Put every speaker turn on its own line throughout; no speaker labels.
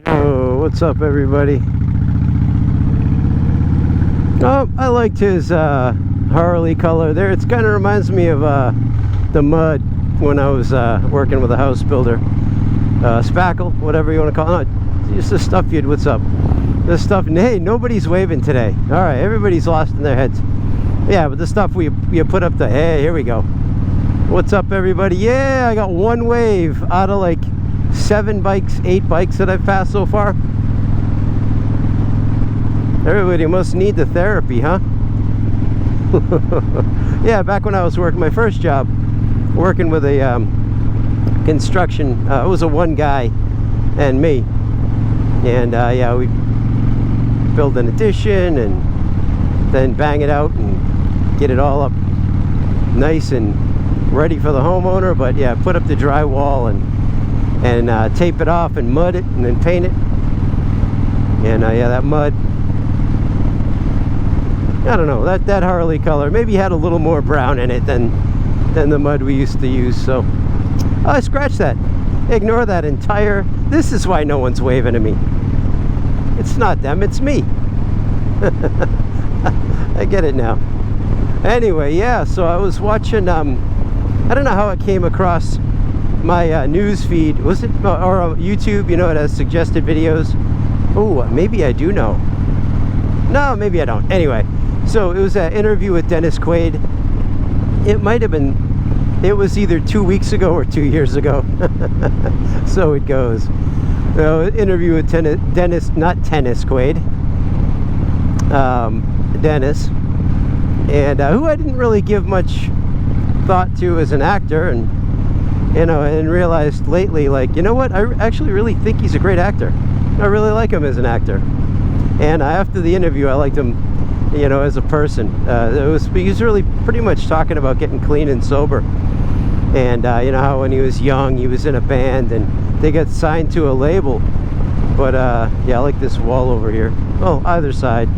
Oh, what's up, everybody? Oh, I liked his Harley color there. It kind of reminds me of the mud when I was working with a house builder. Spackle, whatever you want to call it. No, just the stuff you'd. What's up? This stuff. Hey, nobody's waving today. All right, everybody's lost in their heads. Yeah, but the stuff you put up the. Hey, here we go. What's up, everybody? Yeah, I got one wave out of like 7 bikes, 8 bikes that I've passed so far. Everybody must need the therapy, huh? Yeah, back when I was working my first job, working with a construction, it was a one guy and me, and yeah, we build an addition and then bang it out and get it all up nice and ready for the homeowner. But yeah, put up the drywall and tape it off and mud it and then paint it. And yeah, that mud, I don't know, that Harley color maybe had a little more brown in it than the mud we used to use. So I scratched that. Ignore that entire. This is why no one's waving at me. It's not them, it's me. I get it now. Anyway, yeah, so I was watching, I don't know how it came across my news feed. Was it, or YouTube, you know, it has suggested videos. Oh, maybe I do know. No, maybe I don't. Anyway, so it was an interview with Dennis Quaid. It might have been, it was either 2 weeks ago or 2 years ago. So it goes. Interview with Dennis, not Tennis Quaid. Dennis. And who I didn't really give much thought to as an actor, and you know, and realized lately, like, you know what, I actually really think he's a great actor. I really like him as an actor. And after the interview, I liked him, you know, as a person. He was really pretty much talking about getting clean and sober, and you know, how when he was young he was in a band and they got signed to a label. But yeah, I like this wall over here. Oh, either side.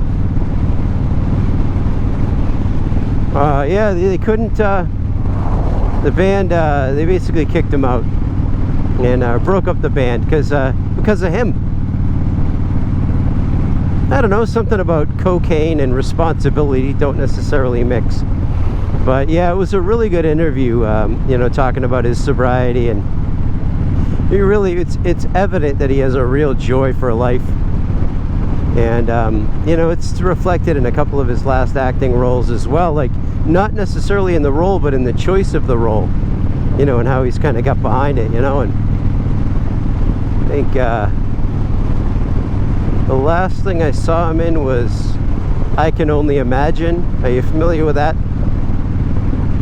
Yeah, they couldn't, the band, they basically kicked him out and broke up the band because of him. I don't know, something about cocaine and responsibility don't necessarily mix. But yeah, it was a really good interview, you know, talking about his sobriety, and he really, it's evident that he has a real joy for life. And you know, it's reflected in a couple of his last acting roles as well, like not necessarily in the role but in the choice of the role, you know, and how he's kind of got behind it, you know. And I think the last thing I saw him in was I Can Only Imagine. Are you familiar with that?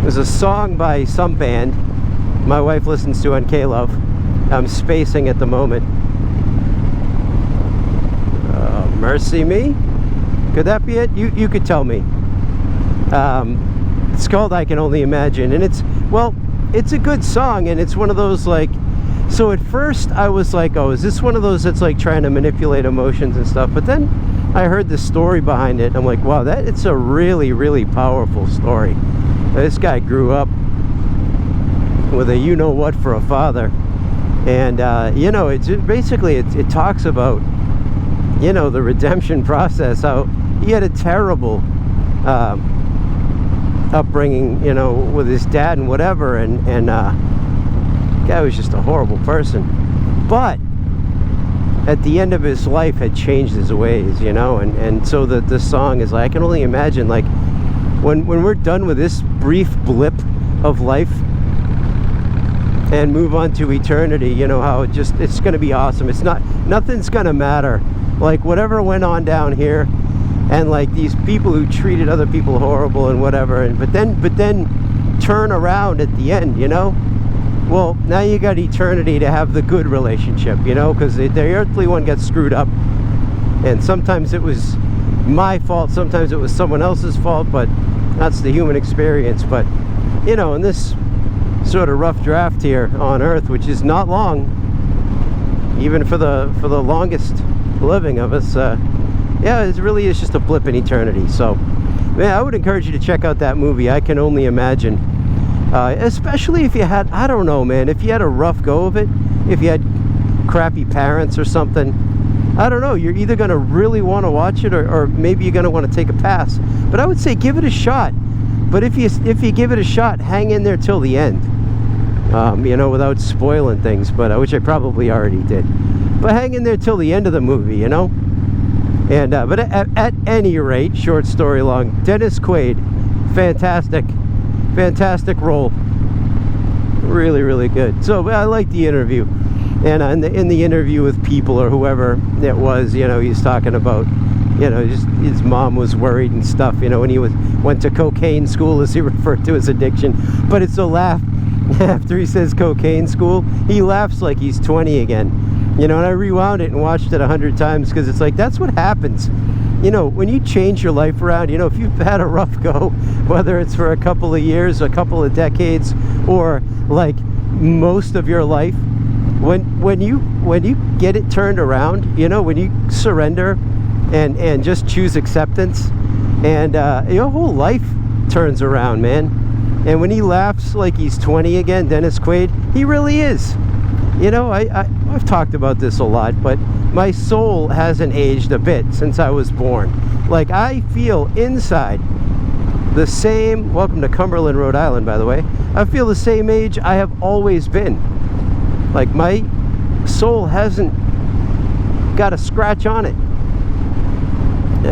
It was a song by some band my wife listens to on K-Love. I'm spacing at the moment. Mercy me? Could that be it? You could tell me. It's called I Can Only Imagine, and it's, well, it's a good song, and it's one of those, like, so at first I was like, oh, is this one of those that's like trying to manipulate emotions and stuff? But then I heard the story behind it. I'm like, wow, it's a really, really powerful story. This guy grew up with a you-know-what for a father, and you know, it's basically it talks about, you know, the redemption process, how he had a terrible upbringing, you know, with his dad and whatever, and guy was just a horrible person, but at the end of his life had changed his ways, you know. And so the song is like, I can only imagine, like, when we're done with this brief blip of life and move on to eternity, you know, how it's gonna be awesome. Nothing's gonna matter, like whatever went on down here, and like these people who treated other people horrible and whatever, and but then turn around at the end, you know. Well, now you got eternity to have the good relationship, you know, because the earthly one got screwed up, and sometimes it was my fault, sometimes it was someone else's fault, but that's the human experience. But you know, in this sort of rough draft here on earth, which is not long, even for the longest living of us, yeah, it really is just a blip in eternity. So man, I would encourage you to check out that movie, I Can Only Imagine, especially if you had, I don't know, man, if you had a rough go of it, if you had crappy parents or something, I don't know, you're either going to really want to watch it, or maybe you're going to want to take a pass. But I would say give it a shot. But if you give it a shot, hang in there till the end. You know, without spoiling things, but which I probably already did. But hang in there till the end of the movie, you know. And but at any rate, short story long, Dennis Quaid, fantastic role, really, really good. So I like the interview, and in the interview with People or whoever it was, you know, he's talking about, you know, just his mom was worried and stuff, you know, when he went to cocaine school, as he referred to his addiction. But it's a laugh after he says cocaine school, he laughs like he's 20 again. You know, and I rewound it and watched it 100 times, because it's like, that's what happens. You know, when you change your life around, you know, if you've had a rough go, whether it's for a couple of years, a couple of decades, or like most of your life, when you get it turned around, you know, when you surrender and just choose acceptance, and your whole life turns around, man. And when he laughs like he's 20 again, Dennis Quaid, he really is. You know, I've talked about this a lot, but my soul hasn't aged a bit since I was born. Like, I feel inside the same, welcome to Cumberland, Rhode Island, by the way, I feel the same age I have always been. Like, my soul hasn't got a scratch on it.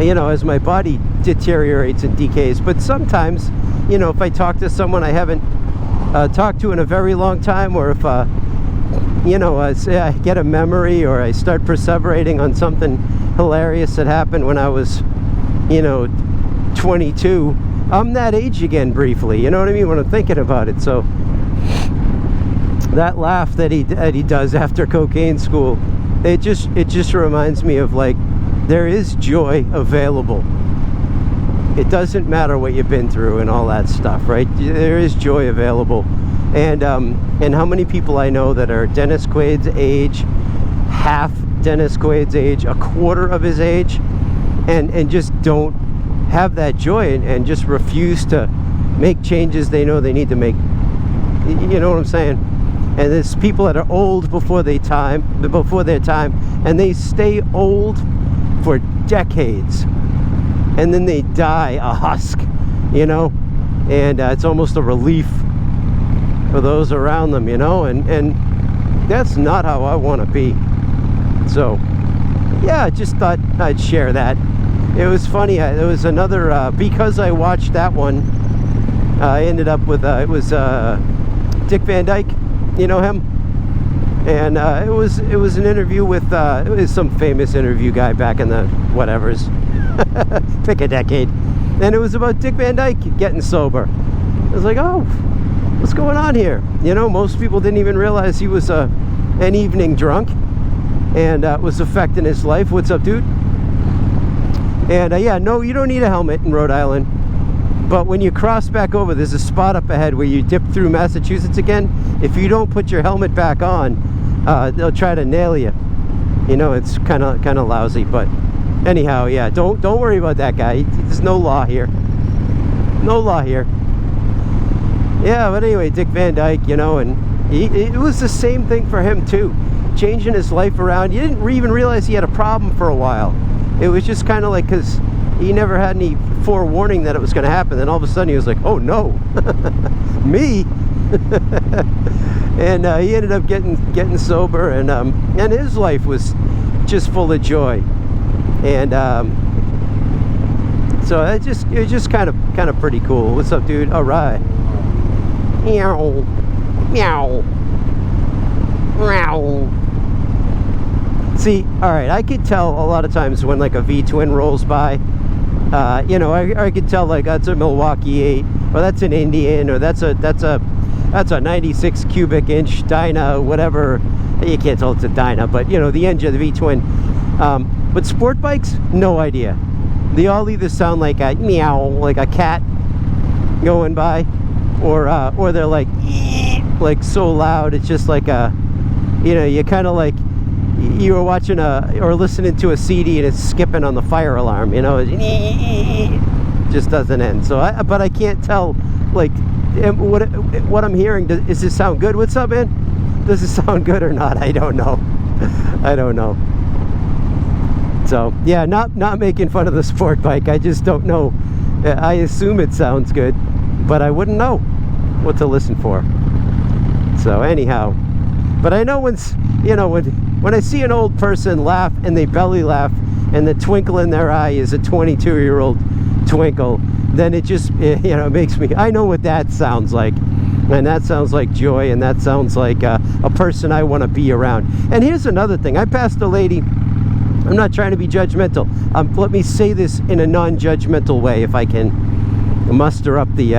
You know, as my body deteriorates and decays. But sometimes, you know, if I talk to someone I haven't talked to in a very long time, or if you know, say I get a memory, or I start perseverating on something hilarious that happened when I was, you know, 22, I'm that age again briefly, you know what I mean, when I'm thinking about it. So that laugh that he does after cocaine school, it just reminds me of, like, there is joy available. It doesn't matter what you've been through and all that stuff, right? There is joy available. And how many people I know that are Dennis Quaid's age, half Dennis Quaid's age, a quarter of his age, and just don't have that joy, and just refuse to make changes they know they need to make. You know what I'm saying? And there's people that are old before their time, and they stay old for decades, and then they die a husk, you know, and it's almost a relief for those around them, you know, and that's not how I want to be. So yeah, I just thought I'd share that. It was funny, there was another, because I watched that one, I ended up with, it was Dick Van Dyke, you know him? And it was an interview with, it was some famous interview guy back in the whatevers, pick a decade, and it was about Dick Van Dyke getting sober. I was like, oh, what's going on here? You know, most people didn't even realize he was an evening drunk, and was affecting his life. What's up, dude? And yeah, no, you don't need a helmet in Rhode Island, but when you cross back over, there's a spot up ahead where you dip through Massachusetts again. If you don't put your helmet back on, they'll try to nail you. You know, it's kind of lousy, but anyhow, yeah, don't worry about that guy. There's no law here. No law here. Yeah, but anyway, Dick Van Dyke, you know, and it was the same thing for him too, changing his life around. You didn't even realize he had a problem for a while. It was just kind of like, because he never had any forewarning that it was going to happen. Then all of a sudden he was like, oh no, me. And he ended up getting sober, and his life was just full of joy. And so it was just kind of pretty cool. What's up, dude? All right. Meow, meow, meow. See, all right, I could tell a lot of times when like a V-twin rolls by, you know, I could tell like that's a Milwaukee 8, or that's an Indian, or that's a 96 cubic inch Dyna, whatever. You can't tell it's a Dyna, but you know, the engine of the V-twin. But sport bikes, no idea. They all either sound like a meow, like a cat going by, or they're like so loud. It's just like a, you know, you kind of like you were watching or listening to a CD and it's skipping on the fire alarm, you know, it just doesn't end. So but I can't tell, like, what I'm hearing. Does it sound good? What's up, man? Does it sound good or not? I don't know. I don't know. So yeah, not making fun of the sport bike. I just don't know. I assume it sounds good, but I wouldn't know what to listen for. So anyhow, but I know when I see an old person laugh and they belly laugh and the twinkle in their eye is a 22-year-old twinkle, then it just makes me, I know what that sounds like. And that sounds like joy, and that sounds like a person I want to be around. And here's another thing. I passed a lady. I'm not trying to be judgmental. Let me say this in a non-judgmental way, if I can muster up the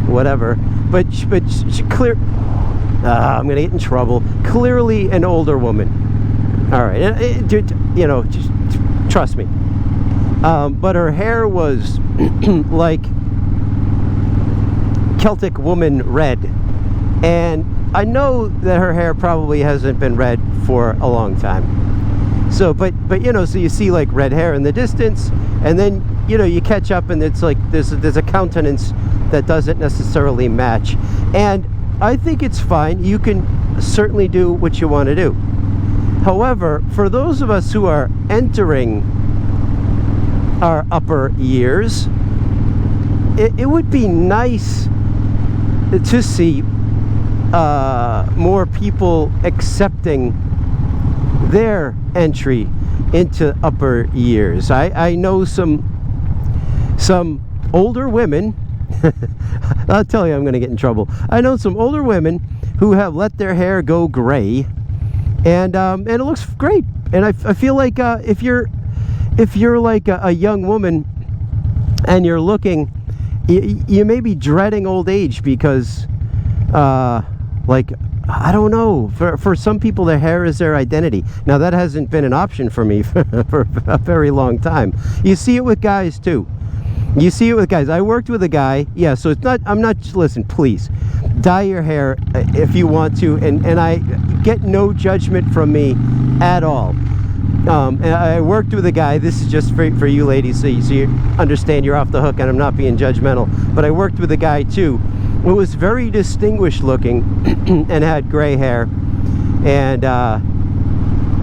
whatever. But she clear. I'm gonna get in trouble. Clearly, an older woman. All right, just trust me. But her hair was like Celtic woman red, and I know that her hair probably hasn't been red for a long time. So but so you see like red hair in the distance, and then you catch up and it's like there's a countenance that doesn't necessarily match. And I think it's fine. You can certainly do what you want to do. However, for those of us who are entering our upper years, it would be nice to see more people accepting their entry into upper years. I know some older women. I'll tell you, I'm going to get in trouble. I know some older women who have let their hair go gray, and it looks great. And I feel like if you're like a young woman and you're looking, you may be dreading old age because like, I don't know, for some people their hair is their identity. Now that hasn't been an option for me for a very long time. You see it with guys too. You see it with guys. I worked with a guy, yeah, so it's not, listen, please, dye your hair if you want to, and I get no judgment from me at all. And I worked with a guy, this is just for you ladies, so you understand you're off the hook and I'm not being judgmental, but I worked with a guy too who was very distinguished looking and had gray hair, and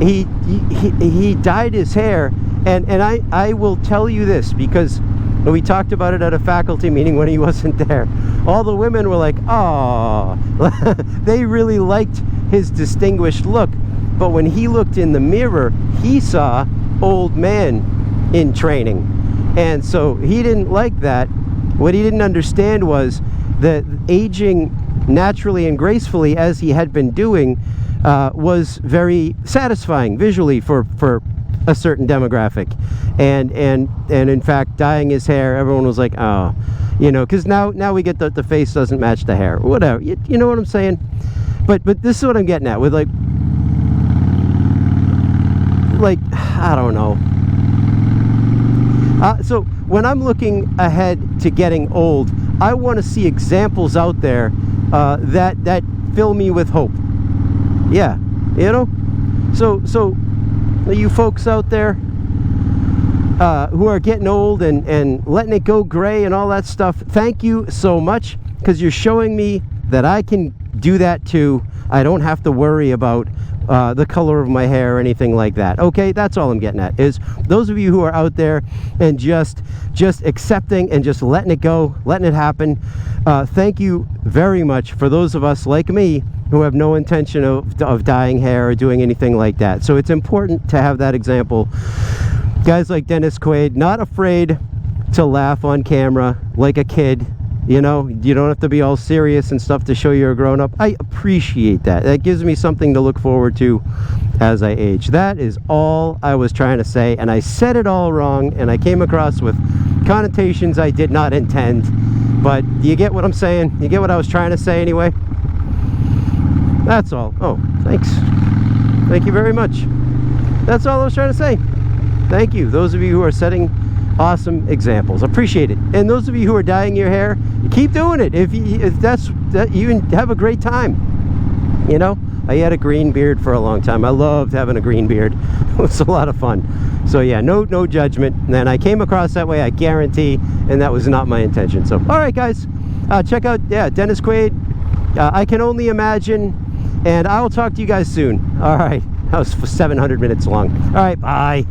he dyed his hair, and I will tell you this, because we talked about it at a faculty meeting when he wasn't there. All the women were like, oh, they really liked his distinguished look. But when he looked in the mirror, he saw old man in training. And so he didn't like that. What he didn't understand was that aging naturally and gracefully, as he had been doing, was very satisfying visually for a certain demographic. And in fact, dyeing his hair, everyone was like, oh, because now we get the face doesn't match the hair, whatever. You know what I'm saying? But this is what I'm getting at with like I don't know. So when I'm looking ahead to getting old, I want to see examples out there that fill me with hope. Yeah, So you folks out there who are getting old and letting it go gray and all that stuff, thank you so much, because you're showing me that I can do that too. I don't have to worry about the color of my hair or anything like that. Okay, that's all I'm getting at, is those of you who are out there and just accepting and just letting it go, letting it happen, thank you very much. For those of us like me who have no intention of dyeing hair or doing anything like that. So it's important to have that example. Guys like Dennis Quaid, not afraid to laugh on camera like a kid. You don't have to be all serious and stuff to show you're a grown-up. I appreciate that. That gives me something to look forward to as I age. That is all I was trying to say, and I said it all wrong, and I came across with connotations I did not intend. But you get what I'm saying? You get what I was trying to say anyway? That's all. Oh, thanks. Thank you very much. That's all I was trying to say. Thank you, those of you who are setting awesome examples. Appreciate it. And those of you who are dyeing your hair, keep doing it. If that's you have a great time. I had a green beard for a long time. I loved having a green beard. It was a lot of fun. So yeah, no judgment. And I came across that way, I guarantee, and that was not my intention. So all right, guys, check out Dennis Quaid. I Can Only Imagine, and I will talk to you guys soon. All right, That was 700 minutes long. All right, bye.